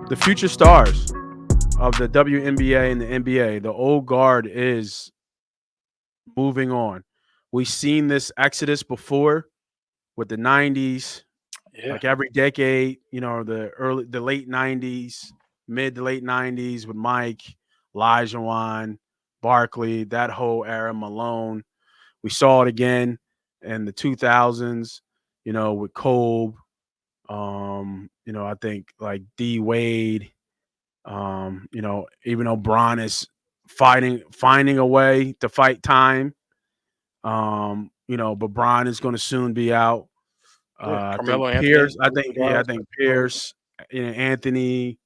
the future stars of the WNBA and the NBA, the old guard is moving on. We've seen this exodus before with the 90s, Yeah. like every decade, the late 90s, mid to late 90s with Mike, Elijah Barkley, that whole era, Malone. We saw it again in the 2000s, with Kobe. I think like D Wade. Even though Bron is finding a way to fight time. But Bron is going to soon be out. Yeah. I think Carmelo Anthony, Pierce. I those think two yeah. I guys. think Pierce, Anthony,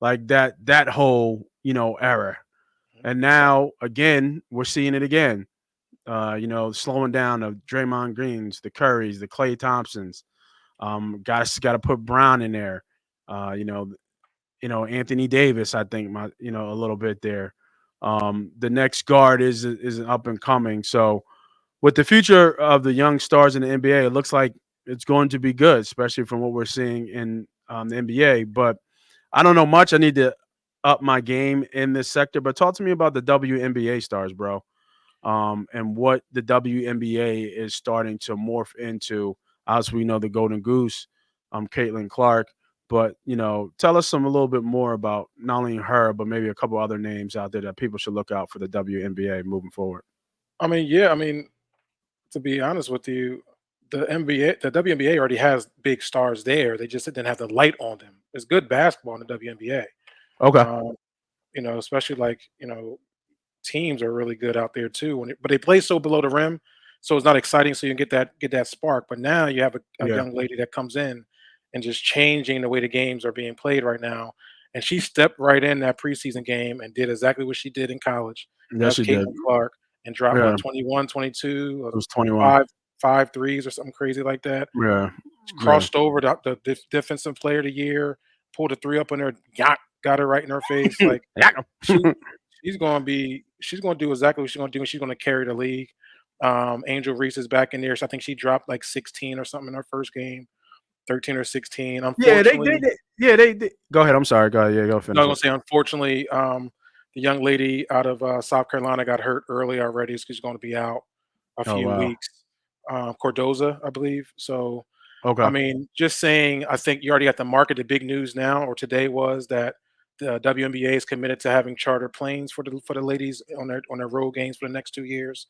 like that whole era. And now again, we're seeing it again. Slowing down of Draymond Greens, the Currys, the Klay Thompsons. Guys got to put Brown in there. Uh, you know, Anthony Davis. I think a little bit there. The next guard is an up and coming. So with the future of the young stars in the NBA, it looks like it's going to be good, especially from what we're seeing in the NBA. But I don't know much. I need to up my game in this sector. But talk to me about the WNBA stars, bro, and what the WNBA is starting to morph into. As we know, the Golden Goose, Caitlin Clark. But tell us a little bit more about not only her, but maybe a couple other names out there that people should look out for the WNBA moving forward. I mean, yeah. I mean, to be honest with you, the NBA, the WNBA already has big stars there. They just didn't have the light on them. There's good basketball in the WNBA. Okay. Um, especially like teams are really good out there too. But they play so below the rim, so it's not exciting. So you can get that spark. But now you have a Yeah. young lady that comes in and just changing the way the games are being played right now. And she stepped right in that preseason game and did exactly what she did in college. And Yes, that's she did. Caitlin Clark and dropped Yeah. what 21, 22, It was 21. five five threes or something crazy like that. Yeah. Yeah. Crossed over the defensive player of the year, pulled a three up on her, yacht, got her right in her face. Like Yeah. she she's gonna do exactly what she's gonna do, and she's gonna carry the league. Angel Reese is back in there. So I think she dropped like 16 or something in her first game, 13 or 16. Yeah, Unfortunately, yeah, they go ahead. I'm sorry. Go ahead. Yeah, go no, I'm finish gonna it. say unfortunately, the young lady out of South Carolina got hurt early already. So she's gonna be out a Oh few wow. weeks. Cordoza, I believe. So I Okay. mean, just saying, I think you already got the market. The big news now or today was that the WNBA is committed to having charter planes for the ladies on their road games for the next 2 years.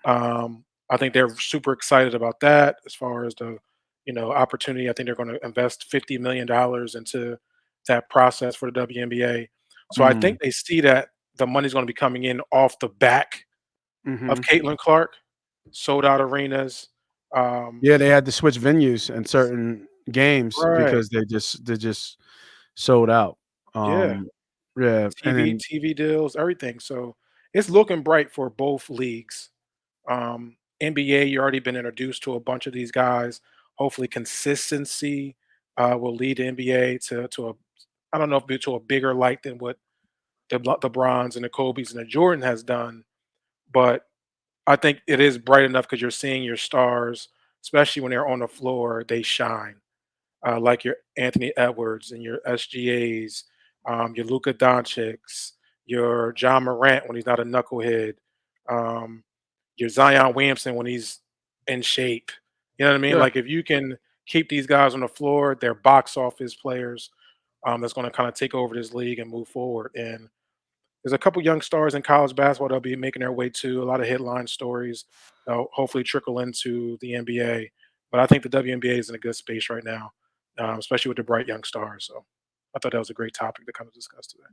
I think they're super excited about that as far as the opportunity. I think they're going to invest $50 million into that process for the WNBA. So I Mm. think they see that the money's going to be coming in off the back of Mhm. Caitlin Clark, sold out arenas. Um, Yeah, they had to switch venues in certain games right. because they just sold out. Yeah. Um, yeah, and then TV deals, everything. So it's looking bright for both leagues. NBA, you already been introduced to a bunch of these guys. Hopefully, consistency will lead the NBA to a I don't know if to a bigger light than what the Brons and the Kobe's and the Jordan has done, but I think it is bright enough because you're seeing your stars, especially when they're on the floor, they shine like your Anthony Edwards and your SGAs, your Luka Doncic's, your John Morant when he's not a knucklehead, um, your Zion Williamson when he's in shape. You know what I mean? yeah, Like if you can keep these guys on the floor, they're box office players that's going to kind of take over this league and move forward. And there's a couple young stars in college basketball that'll be making their way to a lot of headline stories. That'll hopefully trickle into the NBA. But I think the WNBA is in a good space right now, especially with the bright young stars. So I thought that was a great topic to kind of discuss today.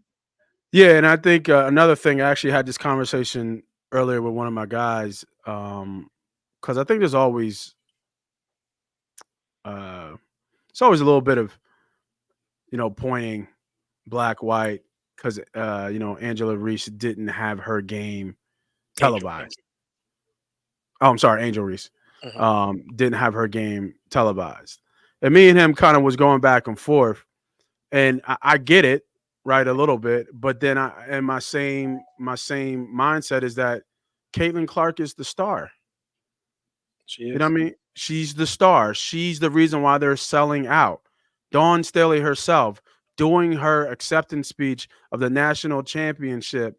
yeah, and I think another thing. I actually had this conversation earlier with one of my guys because I think there's always uh, it's always a little bit of pointing black white because Angela Reese didn't have her game Angel. televised. Oh, I'm sorry, Angel Reese. Hmm. Didn't have her game televised. And me and him kind of was going back and forth. And I get it, right, a little bit. But then my same mindset is that Caitlin Clark is the star. She You know is. what I mean? She's the star. She's the reason why they're selling out. Dawn Staley herself. doing her acceptance speech of the national championship,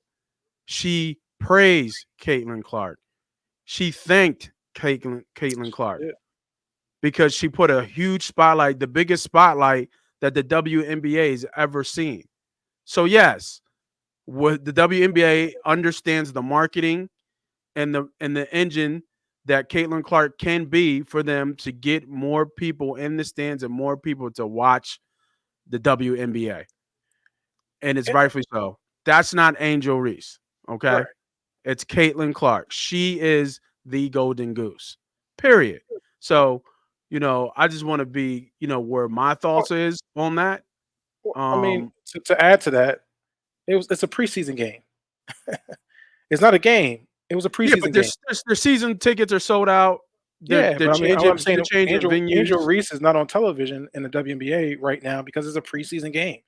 she praised Caitlin Clark. She thanked Caitlin She Clark did. because she put a huge spotlight, the biggest spotlight that the WNBA has ever seen. So yes, what the WNBA understands the marketing and the engine that Caitlin Clark can be for them to get more people in the stands and more people to watch the WNBA. And it's And, rightfully so. That's not Angel Reese. Okay. right. It's Caitlin Clark. She is the golden goose. Period. So, I just want to be, where my Well, thoughts is on that. I mean, Um, to add to that, it's a preseason game. It's not a game. It was a yeah, but preseason their game. their season tickets are sold out. They're Yeah, they're but I mean, what I'm changing they're saying, changing Angel venues. Reese is not on television in the WNBA right now because it's a preseason game,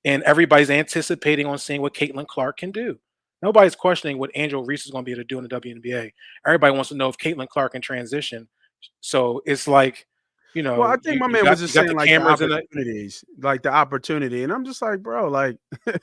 and everybody's anticipating on seeing what Caitlin Clark can do. Nobody's questioning what Angel Reese is going to be able to do in the WNBA. Everybody wants to know if Caitlin Clark can transition. So it's like, Well, I think you, my you man got was just you got saying the like cameras in the. the opportunity, and I'm just like, bro, like, I you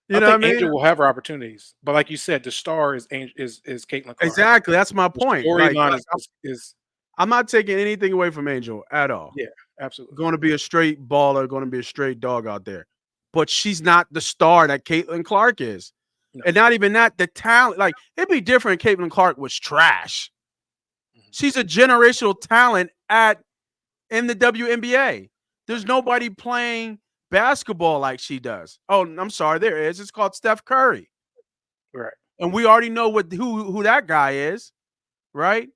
know think what I mean? Angel will have her opportunities, but like you said, the star is Caitlin Clark. Exactly. That's my The point. Like, storyline like is I'm not taking anything away from Angel at all. yeah, absolutely. Going to be a straight baller, going to be a straight dog out there, but she's not the star that Caitlin Clark is, No. and not even that. The talent, like, it'd be different. If Caitlin Clark was trash. Mhm. She's a generational talent at in the WNBA. There's nobody playing basketball like she does. Oh, I'm sorry, there is. It's called Steph Curry. Right. And we already know who that guy is, right?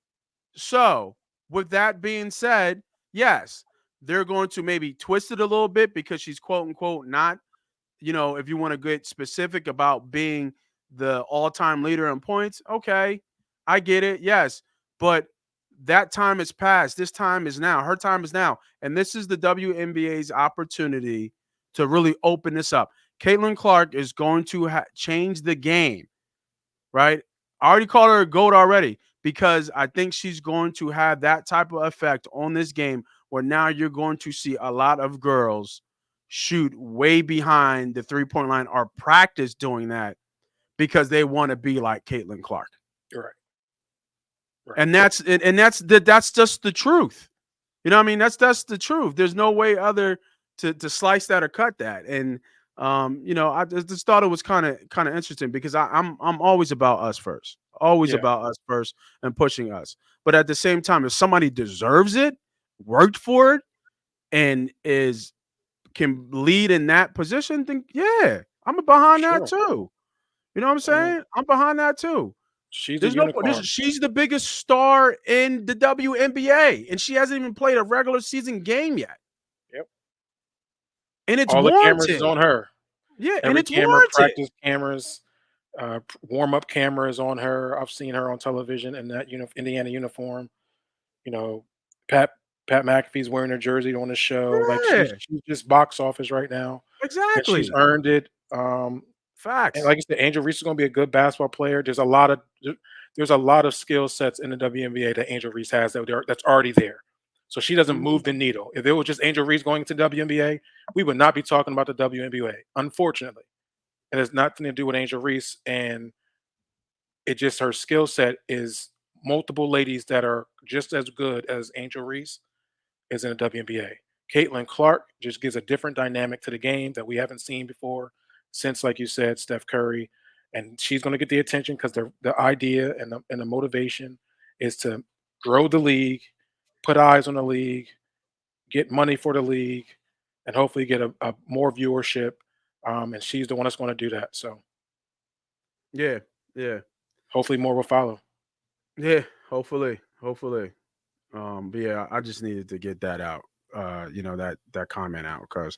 So, with that being said, yes, they're going to maybe twist it a little bit because she's quote unquote not, if you want to get specific about being the all-time leader in points, okay, I get it. Yes, but that time is past. This time is now. Her time is now. And this is the WNBA's opportunity to really open this up. Caitlin Clark is going to change the game, right? I already called her a GOAT already because I think she's going to have that type of effect on this game where now you're going to see a lot of girls shoot way behind the 3-point line or practice doing that because they want to be like Caitlin Clark. Right. Right. And that's just the truth. You know what I mean? That's the truth. There's no way other to slice that or cut that. And I just thought it was kind of interesting because I'm always about us first. Always Yeah. about us first and pushing us. But at the same time, if somebody deserves it, worked for it, and is can lead in that position, then yeah, I'm behind that Sure. too. You know what I'm I mean, saying? I'm behind that too. she's a There's no unicorn. she's the biggest star in the WNBA, and she hasn't even played a regular season game yet. Yep. And it's All the cameras is warranted. on her. Yeah, and Every it's camera, warranted. practice cameras, warm up cameras on her. I've seen her on television in that Indiana uniform. You know, Pat Pat McAfee's wearing her jersey on the show. Like she's Yeah, she's just box office right now, and she's exactly. earned it. And Facts. like you said, Angel Reese is going to be a good basketball player. There's a lot of skill sets in the WNBA that Angel Reese has that's already there. So she doesn't Mhm. move the needle. If it was just Angel Reese going to the WNBA, we would not be talking about the WNBA. Unfortunately, it has nothing to do with Angel Reese, and it just her skill set is multiple ladies that are just as good as Angel Reese is in the WNBA. Caitlin Clark just gives a different dynamic to the game that we haven't seen before since, like you said, Steph Curry. And she's going to get the attention because the idea and the motivation is to grow the league, put eyes on the league, get money for the league, and hopefully get a more viewership. And she's the one that's going to do that. So Yeah, yeah, hopefully more will follow. yeah. Hopefully. But yeah, I just needed to get that out. That comment out because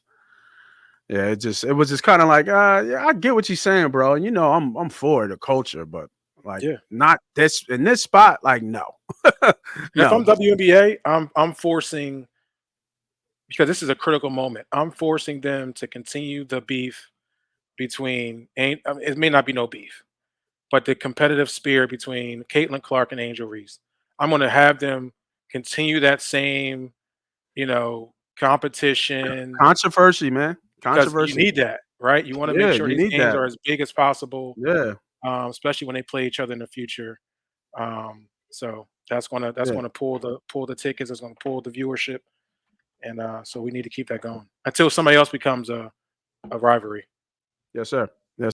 yeah, it was just kind of like yeah, I get what you're saying, bro. And I'm for the culture, but like Yeah. not this in this spot. Like no, And if I'm no. WNBA, I'm forcing because this is a critical moment. I'm forcing them to continue the beef between it may not be no beef, but the competitive spirit between Caitlin Clark and Angel Reese. I'm going to have them continue that same, competition. Controversy, man. because you Controversy. need that, right? You want to make Yeah, sure you these need games that. are as big as possible, Yeah, especially when they play each other in the future. So that's yeah, gonna pull the tickets. It's gonna pull the viewership, and so we need to keep that going until somebody else becomes a rivalry. yes, sir.